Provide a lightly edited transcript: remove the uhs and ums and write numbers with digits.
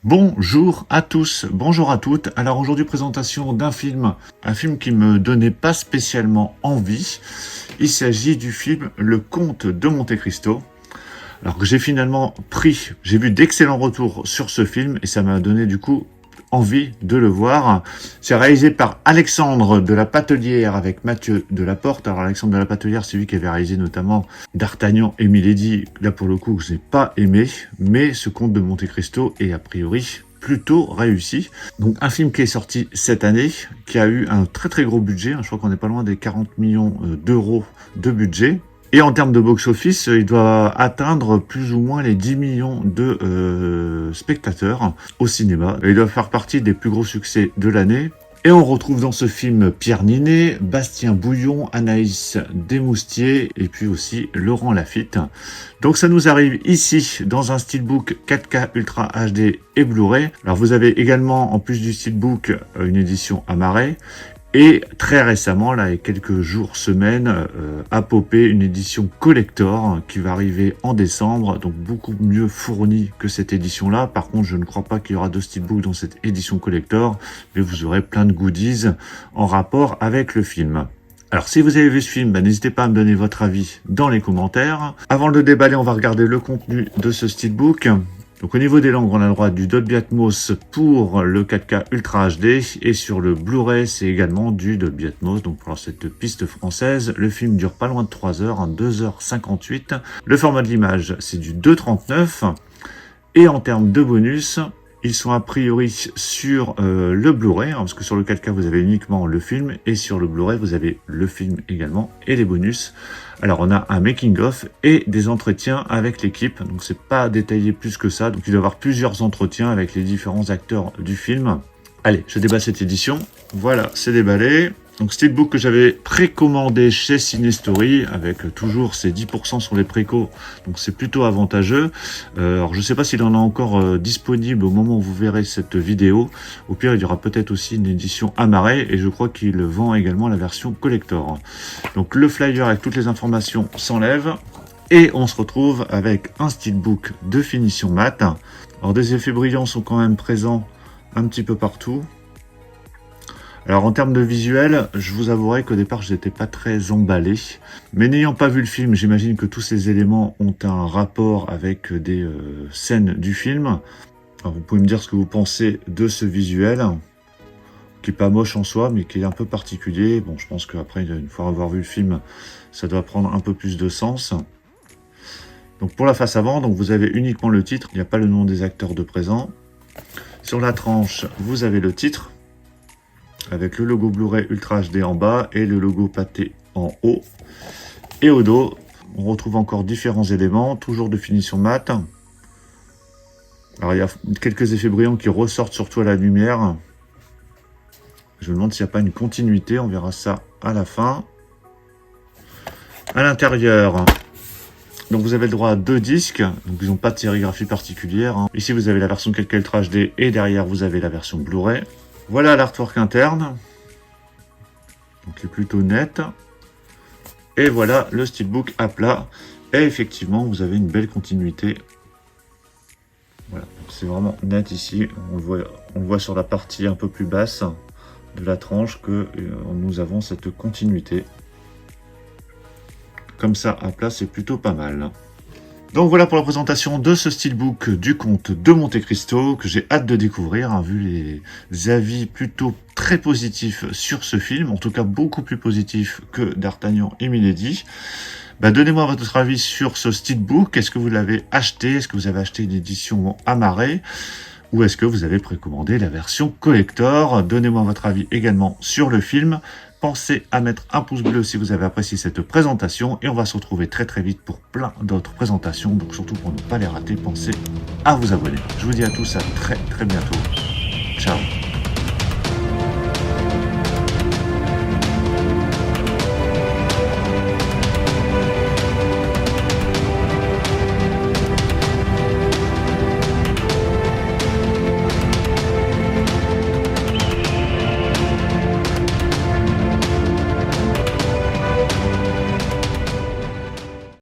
Bonjour à tous, bonjour à toutes. Alors aujourd'hui présentation d'un film, un film qui me donnait pas spécialement envie. Il s'agit du film Le Comte de Monte-Cristo. Alors que j'ai finalement j'ai vu d'excellents retours sur ce film et ça m'a donné du coup envie de le voir. C'est réalisé par Alexandre de la Patelière avec Mathieu Delaporte. Alors Alexandre de la Patelière, c'est lui qui avait réalisé notamment D'Artagnan et Milady. Là pour le coup, je n'ai pas aimé, mais ce Comte de Monte-Cristo est a priori plutôt réussi. Donc un film qui est sorti cette année, qui a eu un très très gros budget. Je crois qu'on n'est pas loin des 40 millions d'euros de budget. Et en termes de box-office, il doit atteindre plus ou moins les 10 millions de spectateurs au cinéma. Il doit faire partie des plus gros succès de l'année. Et on retrouve dans ce film Pierre Ninet, Bastien Bouillon, Anaïs Desmoustiers et puis aussi Laurent Lafitte. Donc ça nous arrive ici dans un steelbook 4K Ultra HD et Blu-ray. Alors vous avez également en plus du steelbook une édition Amaray. Et très récemment, là, il y a quelques jours, semaines, a popé une édition collector qui va arriver en décembre, donc beaucoup mieux fournie que cette édition-là. Par contre, je ne crois pas qu'il y aura de steelbook dans cette édition collector, mais vous aurez plein de goodies en rapport avec le film. Alors, si vous avez vu ce film, n'hésitez pas à me donner votre avis dans les commentaires. Avant de le déballer, on va regarder le contenu de ce steelbook. Donc au niveau des langues, on a le droit du Dolby Atmos pour le 4K Ultra HD et sur le Blu-ray, c'est également du Dolby Atmos. Donc pour cette piste française, le film dure pas loin de 3 heures, 2h58. Le format de l'image, c'est du 2.39. Et en termes de bonus, ils sont a priori sur le Blu-ray, parce que sur le 4K, vous avez uniquement le film, et sur le Blu-ray, vous avez le film également, et les bonus. Alors, on a un making-of et des entretiens avec l'équipe, donc c'est pas détaillé plus que ça, donc il doit y avoir plusieurs entretiens avec les différents acteurs du film. Allez, je déballe cette édition. Voilà, c'est déballé. Donc steelbook que j'avais précommandé chez Cinestory avec toujours ces 10% sur les précos, donc c'est plutôt avantageux. Alors je sais pas s'il en a encore disponible au moment où vous verrez cette vidéo. Au pire, il y aura peut-être aussi une édition Amaray et je crois qu'il vend également la version collector. Donc le flyer avec toutes les informations s'enlève et on se retrouve avec un steelbook de finition mat. Alors des effets brillants sont quand même présents un petit peu partout. Alors en termes de visuel, je vous avouerai qu'au départ, je n'étais pas très emballé. Mais n'ayant pas vu le film, j'imagine que tous ces éléments ont un rapport avec des scènes du film. Alors vous pouvez me dire ce que vous pensez de ce visuel, qui est pas moche en soi, mais qui est un peu particulier. Bon, je pense qu'après, une fois avoir vu le film, ça doit prendre un peu plus de sens. Donc pour la face avant, donc vous avez uniquement le titre, il n'y a pas le nom des acteurs de présent. Sur la tranche, vous avez le titre, avec le logo Blu-ray Ultra HD en bas et le logo pâté en haut. Et au dos, on retrouve encore différents éléments, toujours de finition mat. Alors il y a quelques effets brillants qui ressortent surtout à la lumière. Je me demande s'il n'y a pas une continuité, on verra ça à la fin. À l'intérieur, donc vous avez le droit à 2 disques, donc ils n'ont pas de sérigraphie particulière. Ici vous avez la version 4K Ultra HD et derrière vous avez la version Blu-ray. Voilà l'artwork interne, donc il est plutôt net. Et voilà le steelbook à plat. Et effectivement, vous avez une belle continuité. Voilà, c'est vraiment net ici. On le voit sur la partie un peu plus basse de la tranche que nous avons cette continuité. Comme ça, à plat, c'est plutôt pas mal. Donc voilà pour la présentation de ce steelbook du Comte de Monte-Cristo que j'ai hâte de découvrir, vu les avis plutôt très positifs sur ce film, en tout cas beaucoup plus positifs que D'Artagnan et Milady. Donnez-moi votre avis sur ce steelbook. Est-ce que vous l'avez acheté? Est-ce que vous avez acheté une édition Amaray? Ou est-ce que vous avez précommandé la version collector? Donnez-moi votre avis également sur le film. Pensez à mettre un pouce bleu si vous avez apprécié cette présentation et on va se retrouver très très vite pour plein d'autres présentations. Donc surtout pour ne pas les rater, pensez à vous abonner. Je vous dis à tous à très très bientôt. Ciao.